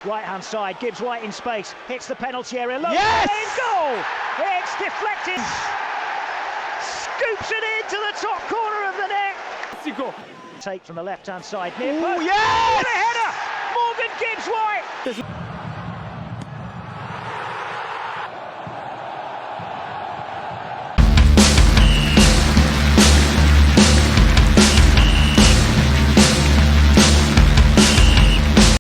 Right hand side, gives White in space, hits the penalty area, look, Yes! in goal! It's deflected, scoops it into the top corner of the net. Mexico. Take from the left hand side, near Ooh, post. yes! What a header! Morgan Gibbs White!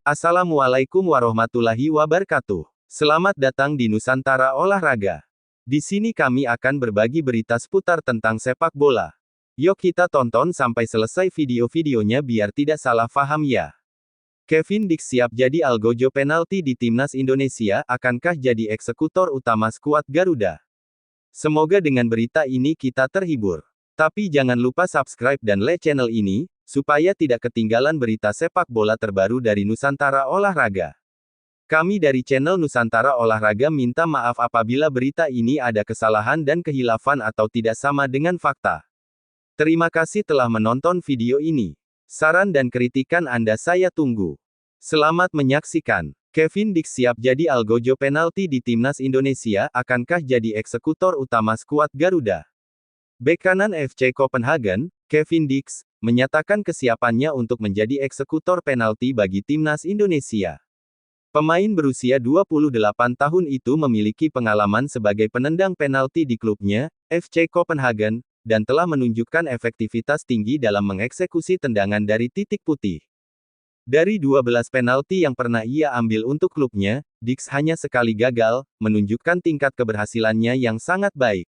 Assalamualaikum warahmatullahi wabarakatuh. Selamat datang di Nusantara Olahraga. Di sini kami akan berbagi berita seputar tentang sepak bola. Yuk kita tonton sampai selesai video-videonya biar tidak salah paham ya. Kevin Dix siap jadi algojo penalti di Timnas Indonesia, akankah jadi eksekutor utama skuad Garuda? Semoga dengan berita ini kita terhibur. Tapi jangan lupa subscribe dan like channel ini, supaya tidak ketinggalan berita sepak bola terbaru dari Nusantara Olahraga. Kami dari channel Nusantara Olahraga minta maaf apabila berita ini ada kesalahan dan kehilafan atau tidak sama dengan fakta. Terima kasih telah menonton video ini. Saran dan kritikan Anda saya tunggu. Selamat menyaksikan. Kevin Dix siap jadi algojo penalti di Timnas Indonesia, akankah jadi eksekutor utama skuad Garuda? Bek kanan FC Copenhagen, Kevin Dix, menyatakan kesiapannya untuk menjadi eksekutor penalti bagi Timnas Indonesia. Pemain berusia 28 tahun itu memiliki pengalaman sebagai penendang penalti di klubnya, FC Copenhagen, dan telah menunjukkan efektivitas tinggi dalam mengeksekusi tendangan dari titik putih. Dari 12 penalti yang pernah ia ambil untuk klubnya, Dix hanya sekali gagal, menunjukkan tingkat keberhasilannya yang sangat baik.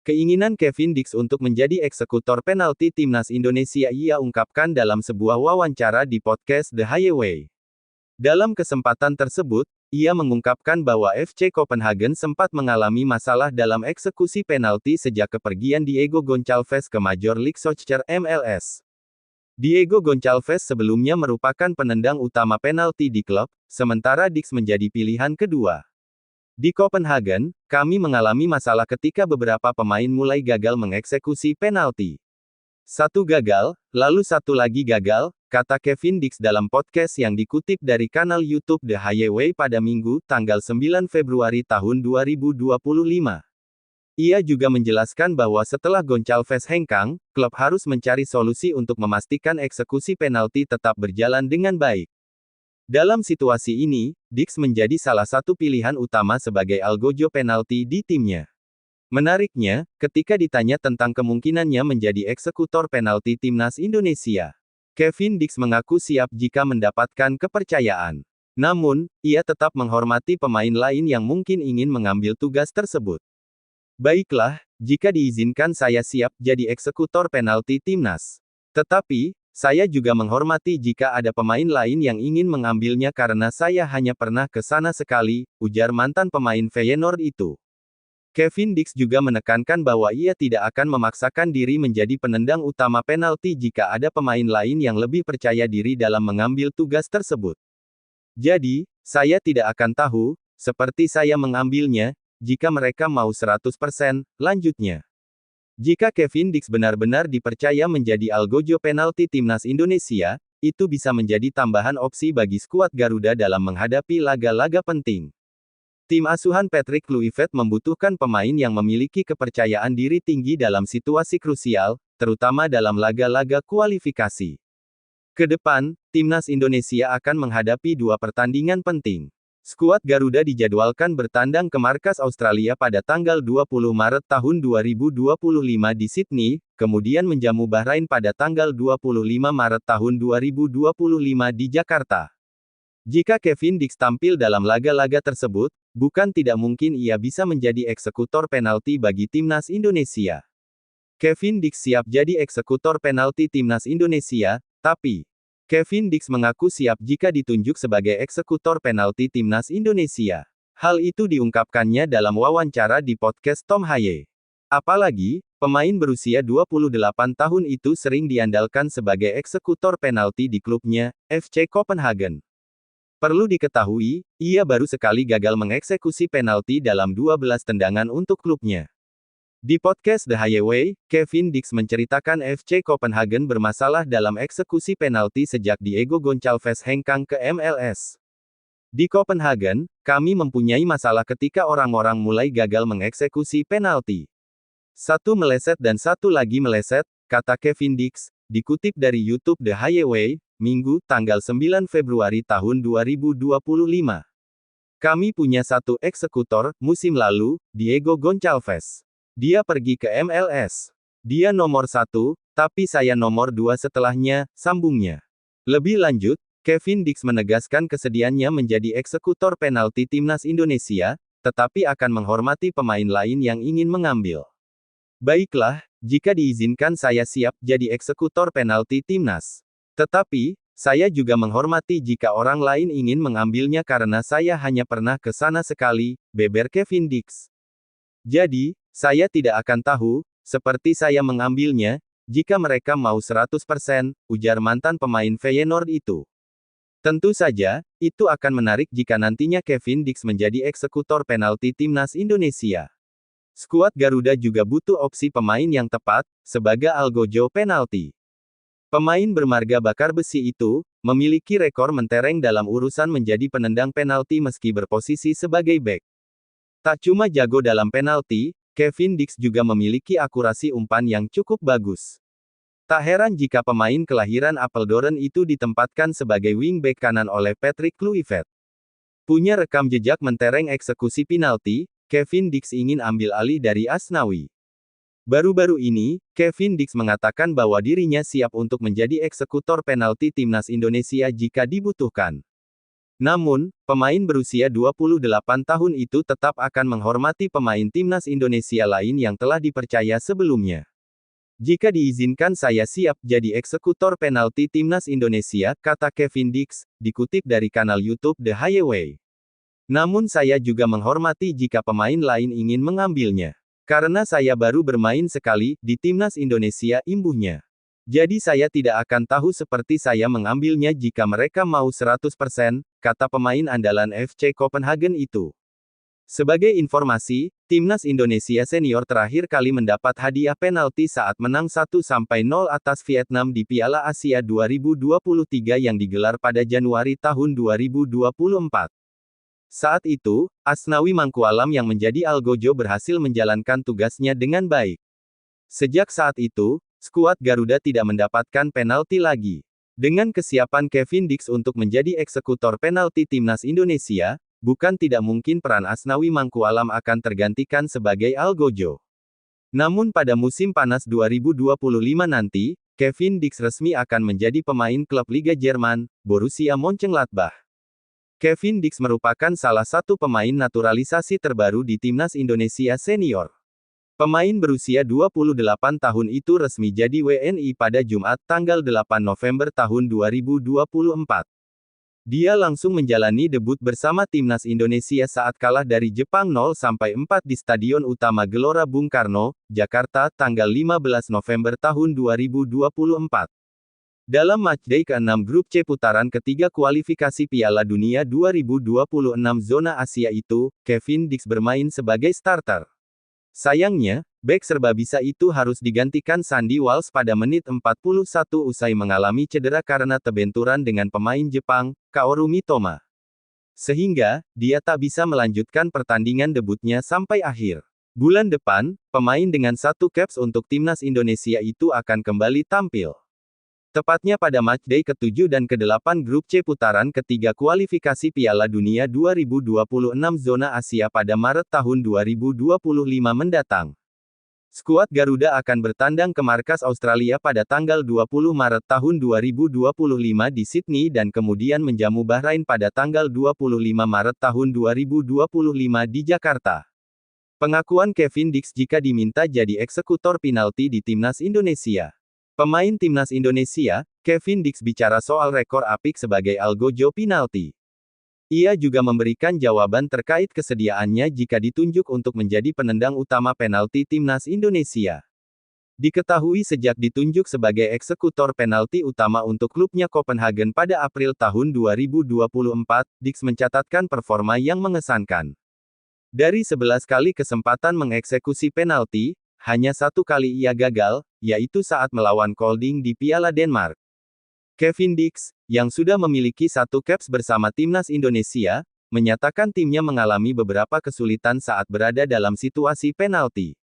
Keinginan Kevin Dix untuk menjadi eksekutor penalti Timnas Indonesia ia ungkapkan dalam sebuah wawancara di podcast The Highway. Dalam kesempatan tersebut, ia mengungkapkan bahwa FC Copenhagen sempat mengalami masalah dalam eksekusi penalti sejak kepergian Diego Gonçalves ke Major League Soccer MLS. Diego Gonçalves sebelumnya merupakan penendang utama penalti di klub, sementara Dix menjadi pilihan kedua. Di Copenhagen, kami mengalami masalah ketika beberapa pemain mulai gagal mengeksekusi penalti. Satu gagal, lalu satu lagi gagal, kata Kevin Dix dalam podcast yang dikutip dari kanal YouTube The Highway pada Minggu, tanggal 9 Februari tahun 2025. Ia juga menjelaskan bahwa setelah Gonçalves hengkang, klub harus mencari solusi untuk memastikan eksekusi penalti tetap berjalan dengan baik. Dalam situasi ini, Dix menjadi salah satu pilihan utama sebagai algojo penalti di timnya. Menariknya, ketika ditanya tentang kemungkinannya menjadi eksekutor penalti Timnas Indonesia, Kevin Dix mengaku siap jika mendapatkan kepercayaan. Namun, ia tetap menghormati pemain lain yang mungkin ingin mengambil tugas tersebut. Baiklah, jika diizinkan saya siap jadi eksekutor penalti Timnas. Tetapi, saya juga menghormati jika ada pemain lain yang ingin mengambilnya karena saya hanya pernah ke sana sekali, ujar mantan pemain Feyenoord itu. Kevin Dix juga menekankan bahwa ia tidak akan memaksakan diri menjadi penendang utama penalti jika ada pemain lain yang lebih percaya diri dalam mengambil tugas tersebut. Jadi, saya tidak akan tahu, seperti saya mengambilnya, jika mereka mau 100%, lanjutnya. Jika Kevin Dix benar-benar dipercaya menjadi algojo penalti Timnas Indonesia, itu bisa menjadi tambahan opsi bagi skuad Garuda dalam menghadapi laga-laga penting. Tim asuhan Patrick Kluivert membutuhkan pemain yang memiliki kepercayaan diri tinggi dalam situasi krusial, terutama dalam laga-laga kualifikasi. Kedepan, Timnas Indonesia akan menghadapi dua pertandingan penting. Skuad Garuda dijadwalkan bertandang ke markas Australia pada tanggal 20 Maret tahun 2025 di Sydney, kemudian menjamu Bahrain pada tanggal 25 Maret tahun 2025 di Jakarta. Jika Kevin Dix tampil dalam laga-laga tersebut, bukan tidak mungkin ia bisa menjadi eksekutor penalti bagi Timnas Indonesia. Kevin Dix siap jadi eksekutor penalti Timnas Indonesia, tapi Kevin Dix mengaku siap jika ditunjuk sebagai eksekutor penalti Timnas Indonesia. Hal itu diungkapkannya dalam wawancara di podcast Tom Haye. Apalagi, pemain berusia 28 tahun itu sering diandalkan sebagai eksekutor penalti di klubnya, FC Copenhagen. Perlu diketahui, ia baru sekali gagal mengeksekusi penalti dalam 12 tendangan untuk klubnya. Di podcast The Highway, Kevin Dix menceritakan FC Copenhagen bermasalah dalam eksekusi penalti sejak Diego Gonçalves hengkang ke MLS. Di Copenhagen, kami mempunyai masalah ketika orang-orang mulai gagal mengeksekusi penalti. Satu meleset dan satu lagi meleset, kata Kevin Dix, dikutip dari YouTube The Highway, Minggu, tanggal 9 Februari tahun 2025. Kami punya satu eksekutor, musim lalu, Diego Gonçalves. Dia pergi ke MLS. Dia nomor satu, tapi saya nomor dua setelahnya, sambungnya. Lebih lanjut, Kevin Dix menegaskan kesediaannya menjadi eksekutor penalti timnas Indonesia, tetapi akan menghormati pemain lain yang ingin mengambil. Baiklah, jika diizinkan saya siap jadi eksekutor penalti timnas. Tetapi, saya juga menghormati jika orang lain ingin mengambilnya karena saya hanya pernah ke sana sekali, beber Kevin Dix. Jadi, saya tidak akan tahu, seperti saya mengambilnya, jika mereka mau 100%, ujar mantan pemain Feyenoord itu. Tentu saja, itu akan menarik jika nantinya Kevin Dix menjadi eksekutor penalti timnas Indonesia. Skuad Garuda juga butuh opsi pemain yang tepat, sebagai algojo penalti. Pemain bermarga bakar besi itu, memiliki rekor mentereng dalam urusan menjadi penendang penalti meski berposisi sebagai bek. Tak cuma jago dalam penalti, Kevin Dix juga memiliki akurasi umpan yang cukup bagus. Tak heran jika pemain kelahiran Apeldoorn itu ditempatkan sebagai wingback kanan oleh Patrick Kluivert. Punya rekam jejak mentereng eksekusi penalti, Kevin Dix ingin ambil alih dari Asnawi. Baru-baru ini, Kevin Dix mengatakan bahwa dirinya siap untuk menjadi eksekutor penalti timnas Indonesia jika dibutuhkan. Namun, pemain berusia 28 tahun itu tetap akan menghormati pemain timnas Indonesia lain yang telah dipercaya sebelumnya. Jika diizinkan saya siap jadi eksekutor penalti timnas Indonesia, kata Kevin Dix, dikutip dari kanal YouTube The Highway. Namun saya juga menghormati jika pemain lain ingin mengambilnya. Karena saya baru bermain sekali, di timnas Indonesia, imbuhnya. Jadi saya tidak akan tahu seperti saya mengambilnya jika mereka mau 100%, kata pemain andalan FC Copenhagen itu. Sebagai informasi, timnas Indonesia senior terakhir kali mendapat hadiah penalti saat menang 1-0 atas Vietnam di Piala Asia 2023 yang digelar pada Januari tahun 2024. Saat itu, Asnawi Mangkualam yang menjadi algojo berhasil menjalankan tugasnya dengan baik. Sejak saat itu, skuad Garuda tidak mendapatkan penalti lagi. Dengan kesiapan Kevin Dix untuk menjadi eksekutor penalti timnas Indonesia, bukan tidak mungkin peran Asnawi Mangkualam akan tergantikan sebagai algojo. Namun pada musim panas 2025 nanti, Kevin Dix resmi akan menjadi pemain klub Liga Jerman, Borussia Mönchengladbach. Kevin Dix merupakan salah satu pemain naturalisasi terbaru di timnas Indonesia senior. Pemain berusia 28 tahun itu resmi jadi WNI pada Jumat tanggal 8 November tahun 2024. Dia langsung menjalani debut bersama timnas Indonesia saat kalah dari Jepang 0-4 di Stadion Utama Gelora Bung Karno, Jakarta, tanggal 15 November tahun 2024. Dalam matchday ke-6 grup C putaran ketiga kualifikasi Piala Dunia 2026 zona Asia itu, Kevin Dix bermain sebagai starter. Sayangnya, bek serbabisa itu harus digantikan Sandy Walsh pada menit 41 usai mengalami cedera karena terbenturan dengan pemain Jepang, Kaoru Mitoma. Sehingga, dia tak bisa melanjutkan pertandingan debutnya sampai akhir. Bulan depan, pemain dengan satu caps untuk timnas Indonesia itu akan kembali tampil. Tepatnya pada matchday ke-7 dan ke-8 grup C putaran ketiga kualifikasi Piala Dunia 2026 zona Asia pada Maret tahun 2025 mendatang. Skuad Garuda akan bertandang ke markas Australia pada tanggal 20 Maret tahun 2025 di Sydney dan kemudian menjamu Bahrain pada tanggal 25 Maret tahun 2025 di Jakarta. Pengakuan Kevin Dix jika diminta jadi eksekutor penalti di timnas Indonesia. Pemain timnas Indonesia, Kevin Dix bicara soal rekor apik sebagai algojo penalti. Ia juga memberikan jawaban terkait kesediaannya jika ditunjuk untuk menjadi penendang utama penalti timnas Indonesia. Diketahui sejak ditunjuk sebagai eksekutor penalti utama untuk klubnya Copenhagen pada April tahun 2024, Dix mencatatkan performa yang mengesankan. Dari 11 kali kesempatan mengeksekusi penalti, hanya satu kali ia gagal, yaitu saat melawan Kolding di Piala Denmark. Kevin Dix, yang sudah memiliki 1 caps bersama timnas Indonesia, menyatakan timnya mengalami beberapa kesulitan saat berada dalam situasi penalti.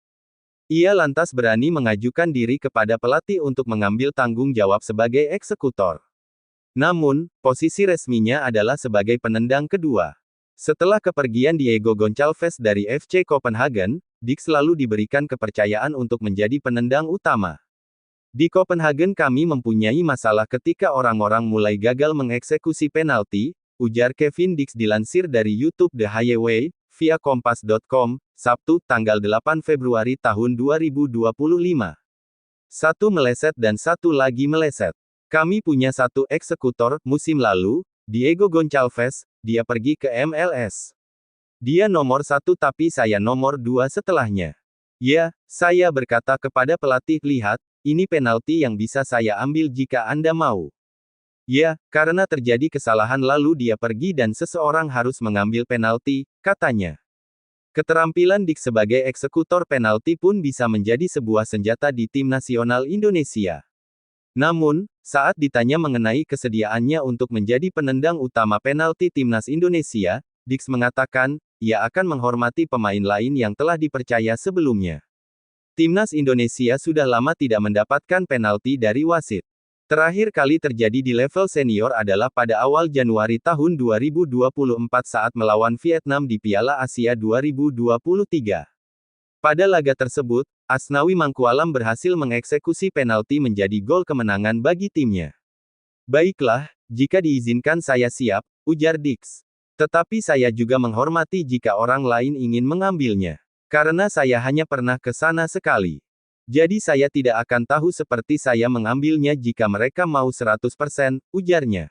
Ia lantas berani mengajukan diri kepada pelatih untuk mengambil tanggung jawab sebagai eksekutor. Namun, posisi resminya adalah sebagai penendang kedua. Setelah kepergian Diego Gonçalves dari FC Copenhagen, Dix selalu diberikan kepercayaan untuk menjadi penendang utama. Di Copenhagen kami mempunyai masalah ketika orang-orang mulai gagal mengeksekusi penalti, ujar Kevin Dix dilansir dari YouTube The Highway, via Kompas.com, Sabtu, tanggal 8 Februari tahun 2025. Satu meleset dan satu lagi meleset. Kami punya 1 eksekutor, musim lalu, Diego Gonçalves, dia pergi ke MLS. Dia nomor 1 tapi saya nomor 2 setelahnya. Ya, saya berkata kepada pelatih, lihat, ini penalti yang bisa saya ambil jika Anda mau. Ya, karena terjadi kesalahan lalu dia pergi dan seseorang harus mengambil penalti, katanya. Keterampilan Dix sebagai eksekutor penalti pun bisa menjadi sebuah senjata di tim nasional Indonesia. Namun, saat ditanya mengenai kesediaannya untuk menjadi penendang utama penalti timnas Indonesia, Dix mengatakan, ia akan menghormati pemain lain yang telah dipercaya sebelumnya. Timnas Indonesia sudah lama tidak mendapatkan penalti dari wasit. Terakhir kali terjadi di level senior adalah pada awal Januari tahun 2024 saat melawan Vietnam di Piala Asia 2023. Pada laga tersebut, Asnawi Mangkualam berhasil mengeksekusi penalti menjadi gol kemenangan bagi timnya. Baiklah, jika diizinkan saya siap, ujar Dix. Tetapi saya juga menghormati jika orang lain ingin mengambilnya. Karena saya hanya pernah ke sana sekali. Jadi saya tidak akan tahu seperti saya mengambilnya jika mereka mau 100%, ujarnya.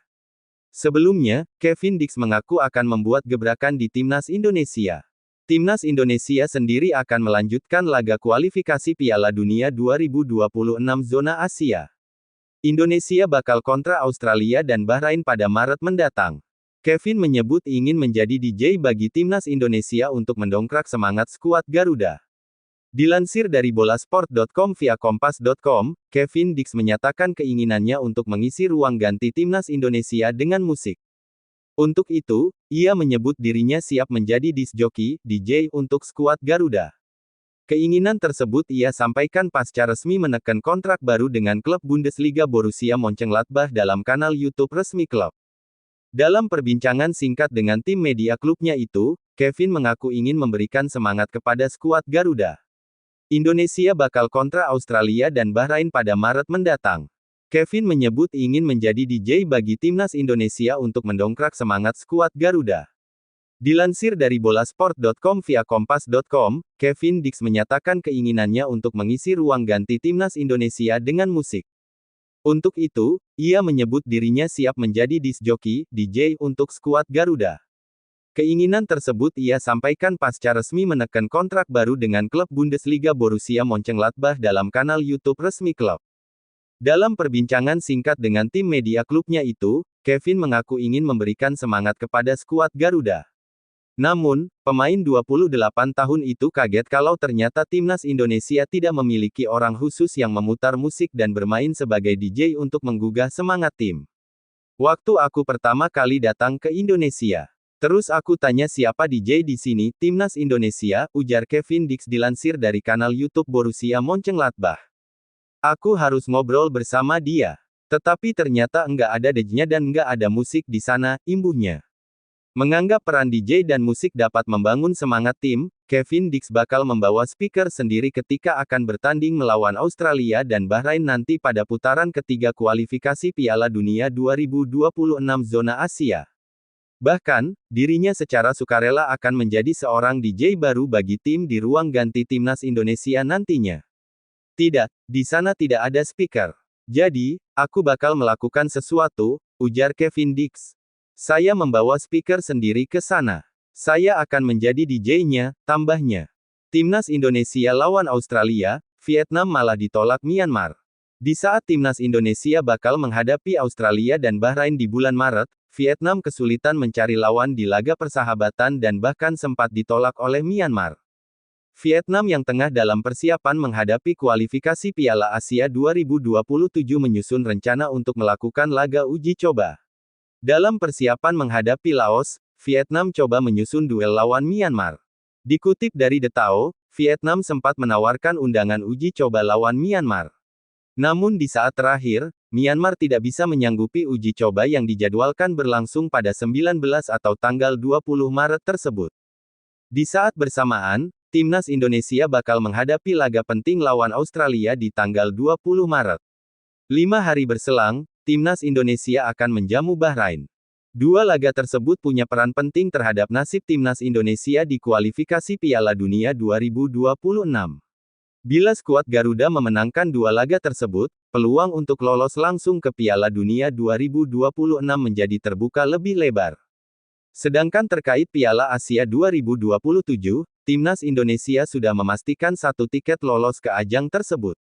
Sebelumnya, Kevin Dix mengaku akan membuat gebrakan di timnas Indonesia. Timnas Indonesia sendiri akan melanjutkan laga kualifikasi Piala Dunia 2026 zona Asia. Indonesia bakal kontra Australia dan Bahrain pada Maret mendatang. Kevin menyebut ingin menjadi DJ bagi timnas Indonesia untuk mendongkrak semangat skuad Garuda. Dilansir dari bolasport.com via kompas.com, Kevin Dix menyatakan keinginannya untuk mengisi ruang ganti timnas Indonesia dengan musik. Untuk itu, ia menyebut dirinya siap menjadi disc jockey, DJ untuk skuad Garuda. Keinginan tersebut ia sampaikan pasca resmi menekan kontrak baru dengan klub Bundesliga Borussia Mönchengladbach dalam kanal YouTube resmi klub. Dalam perbincangan singkat dengan tim media klubnya itu, Kevin mengaku ingin memberikan semangat kepada skuad Garuda. Indonesia bakal kontra Australia dan Bahrain pada Maret mendatang. Kevin menyebut ingin menjadi DJ bagi timnas Indonesia untuk mendongkrak semangat skuad Garuda. Dilansir dari bolasport.com via kompas.com, Kevin Dix menyatakan keinginannya untuk mengisi ruang ganti timnas Indonesia dengan musik. Untuk itu, ia menyebut dirinya siap menjadi disc jockey, DJ untuk skuad Garuda. Keinginan tersebut ia sampaikan pasca resmi menekan kontrak baru dengan klub Bundesliga Borussia Mönchengladbach dalam kanal YouTube resmi klub. Dalam perbincangan singkat dengan tim media klubnya itu, Kevin mengaku ingin memberikan semangat kepada skuad Garuda. Namun, pemain 28 tahun itu kaget kalau ternyata timnas Indonesia tidak memiliki orang khusus yang memutar musik dan bermain sebagai DJ untuk menggugah semangat tim. Waktu aku pertama kali datang ke Indonesia, terus aku tanya siapa DJ di sini, timnas Indonesia, ujar Kevin Dix dilansir dari kanal YouTube Borussia Mönchengladbach. Aku harus ngobrol bersama dia. Tetapi ternyata enggak ada DJ-nya dan enggak ada musik di sana, imbuhnya. Menganggap peran DJ dan musik dapat membangun semangat tim, Kevin Dix bakal membawa speaker sendiri ketika akan bertanding melawan Australia dan Bahrain nanti pada putaran ketiga kualifikasi Piala Dunia 2026 zona Asia. Bahkan, dirinya secara sukarela akan menjadi seorang DJ baru bagi tim di ruang ganti timnas Indonesia nantinya. Tidak, di sana tidak ada speaker. Jadi, aku bakal melakukan sesuatu, ujar Kevin Dix. Saya membawa speaker sendiri ke sana. Saya akan menjadi DJ-nya, tambahnya. Timnas Indonesia lawan Australia, Vietnam malah ditolak Myanmar. Di saat timnas Indonesia bakal menghadapi Australia dan Bahrain di bulan Maret, Vietnam kesulitan mencari lawan di laga persahabatan dan bahkan sempat ditolak oleh Myanmar. Vietnam yang tengah dalam persiapan menghadapi kualifikasi Piala Asia 2027 menyusun rencana untuk melakukan laga uji coba. Dalam persiapan menghadapi Laos, Vietnam coba menyusun duel lawan Myanmar. Dikutip dari The Tao, Vietnam sempat menawarkan undangan uji coba lawan Myanmar. Namun di saat terakhir, Myanmar tidak bisa menyanggupi uji coba yang dijadwalkan berlangsung pada 19 atau tanggal 20 Maret tersebut. Di saat bersamaan, Timnas Indonesia bakal menghadapi laga penting lawan Australia di tanggal 20 Maret. 5 hari berselang, Timnas Indonesia akan menjamu Bahrain. Dua laga tersebut punya peran penting terhadap nasib Timnas Indonesia di kualifikasi Piala Dunia 2026. Bila skuad Garuda memenangkan dua laga tersebut, peluang untuk lolos langsung ke Piala Dunia 2026 menjadi terbuka lebih lebar. Sedangkan terkait Piala Asia 2027, Timnas Indonesia sudah memastikan satu tiket lolos ke ajang tersebut.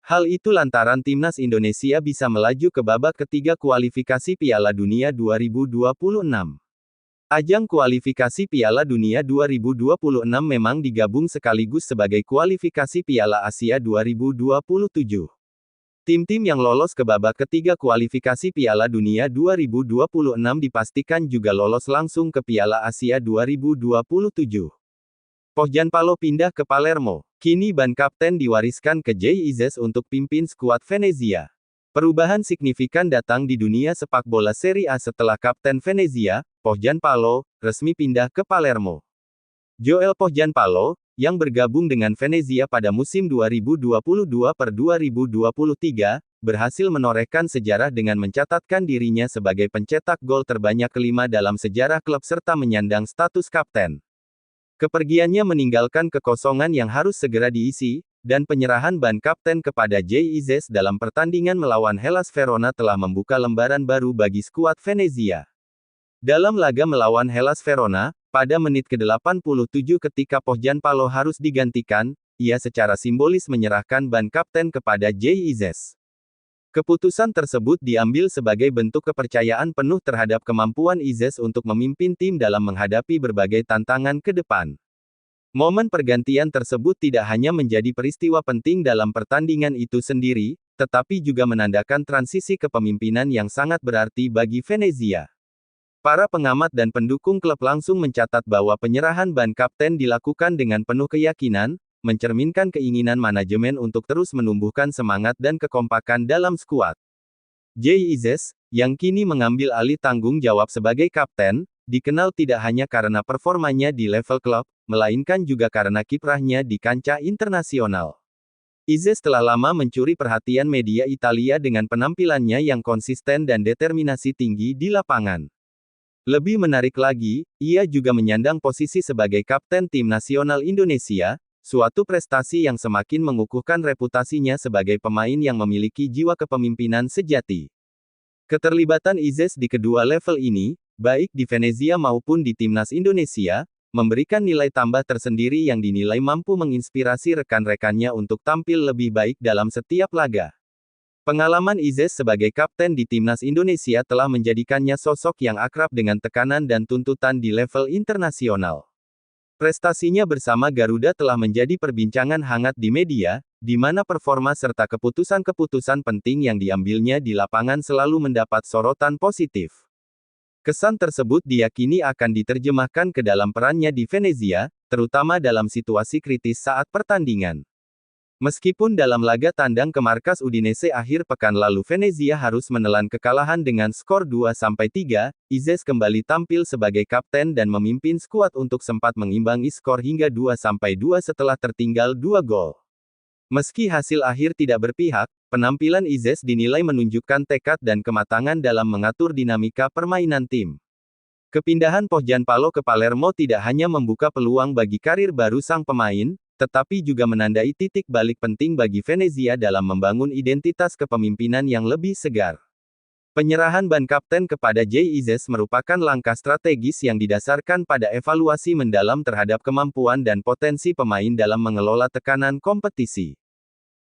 Hal itu lantaran Timnas Indonesia bisa melaju ke babak ketiga kualifikasi Piala Dunia 2026. Ajang kualifikasi Piala Dunia 2026 memang digabung sekaligus sebagai kualifikasi Piala Asia 2027. Tim-tim yang lolos ke babak ketiga kualifikasi Piala Dunia 2026 dipastikan juga lolos langsung ke Piala Asia 2027. Pohjanpalo pindah ke Palermo. Kini ban kapten diwariskan ke Jay Izzes untuk pimpin skuad Venezia. Perubahan signifikan datang di dunia sepak bola Serie A setelah kapten Venezia, Pohjanpalo, resmi pindah ke Palermo. Joel Pohjanpalo, yang bergabung dengan Venezia pada musim 2022-2023, berhasil menorehkan sejarah dengan mencatatkan dirinya sebagai pencetak gol terbanyak kelima dalam sejarah klub serta menyandang status kapten. Kepergiannya meninggalkan kekosongan yang harus segera diisi, dan penyerahan ban kapten kepada Jay Izzes dalam pertandingan melawan Hellas Verona telah membuka lembaran baru bagi skuad Venezia. Dalam laga melawan Hellas Verona, pada menit ke-87 ketika Pohjanpalo harus digantikan, ia secara simbolis menyerahkan ban kapten kepada Jay Izzes. Keputusan tersebut diambil sebagai bentuk kepercayaan penuh terhadap kemampuan Izzes untuk memimpin tim dalam menghadapi berbagai tantangan ke depan. Momen pergantian tersebut tidak hanya menjadi peristiwa penting dalam pertandingan itu sendiri, tetapi juga menandakan transisi kepemimpinan yang sangat berarti bagi Venezia. Para pengamat dan pendukung klub langsung mencatat bahwa penyerahan ban kapten dilakukan dengan penuh keyakinan, mencerminkan keinginan manajemen untuk terus menumbuhkan semangat dan kekompakan dalam skuad. Jay Izzes, yang kini mengambil alih tanggung jawab sebagai kapten, dikenal tidak hanya karena performanya di level klub, melainkan juga karena kiprahnya di kancah internasional. Izzes telah lama mencuri perhatian media Italia dengan penampilannya yang konsisten dan determinasi tinggi di lapangan. Lebih menarik lagi, ia juga menyandang posisi sebagai kapten tim nasional Indonesia, suatu prestasi yang semakin mengukuhkan reputasinya sebagai pemain yang memiliki jiwa kepemimpinan sejati. Keterlibatan Izzes di kedua level ini, baik di Venezia maupun di timnas Indonesia, memberikan nilai tambah tersendiri yang dinilai mampu menginspirasi rekan-rekannya untuk tampil lebih baik dalam setiap laga. Pengalaman Izzes sebagai kapten di timnas Indonesia telah menjadikannya sosok yang akrab dengan tekanan dan tuntutan di level internasional. Prestasinya bersama Garuda telah menjadi perbincangan hangat di media, di mana performa serta keputusan-keputusan penting yang diambilnya di lapangan selalu mendapat sorotan positif. Kesan tersebut diyakini akan diterjemahkan ke dalam perannya di Venezia, terutama dalam situasi kritis saat pertandingan. Meskipun dalam laga tandang ke markas Udinese akhir pekan lalu Venezia harus menelan kekalahan dengan skor 2-3, Izzes kembali tampil sebagai kapten dan memimpin skuad untuk sempat mengimbangi skor hingga 2-2 setelah tertinggal 2 gol. Meski hasil akhir tidak berpihak, penampilan Izzes dinilai menunjukkan tekad dan kematangan dalam mengatur dinamika permainan tim. Kepindahan Pohjanpalo ke Palermo tidak hanya membuka peluang bagi karir baru sang pemain, tetapi juga menandai titik balik penting bagi Venezia dalam membangun identitas kepemimpinan yang lebih segar. Penyerahan ban kapten kepada Jay Izzes merupakan langkah strategis yang didasarkan pada evaluasi mendalam terhadap kemampuan dan potensi pemain dalam mengelola tekanan kompetisi.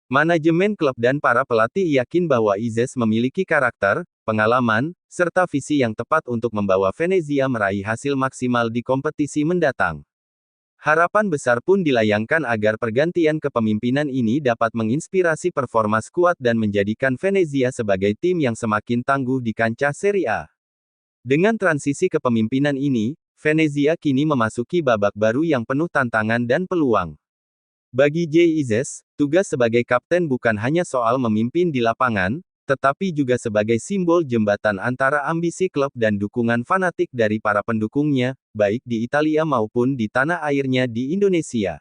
Manajemen klub dan para pelatih yakin bahwa Izzes memiliki karakter, pengalaman, serta visi yang tepat untuk membawa Venezia meraih hasil maksimal di kompetisi mendatang. Harapan besar pun dilayangkan agar pergantian kepemimpinan ini dapat menginspirasi performa skuad dan menjadikan Venezia sebagai tim yang semakin tangguh di kancah Serie A. Dengan transisi kepemimpinan ini, Venezia kini memasuki babak baru yang penuh tantangan dan peluang. Bagi Izes, tugas sebagai kapten bukan hanya soal memimpin di lapangan, tetapi juga sebagai simbol jembatan antara ambisi klub dan dukungan fanatik dari para pendukungnya, baik di Italia maupun di tanah airnya di Indonesia.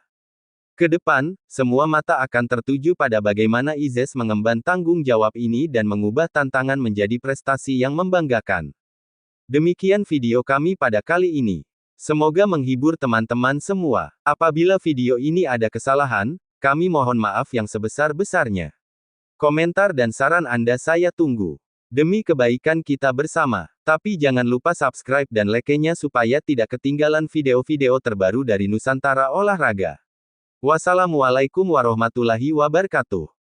Ke depan, semua mata akan tertuju pada bagaimana Izes mengemban tanggung jawab ini dan mengubah tantangan menjadi prestasi yang membanggakan. Demikian video kami pada kali ini. Semoga menghibur teman-teman semua. Apabila video ini ada kesalahan, kami mohon maaf yang sebesar-besarnya. Komentar dan saran Anda saya tunggu. Demi kebaikan kita bersama. Tapi jangan lupa subscribe dan like-nya supaya tidak ketinggalan video-video terbaru dari Nusantara Olahraga. Wassalamualaikum warahmatullahi wabarakatuh.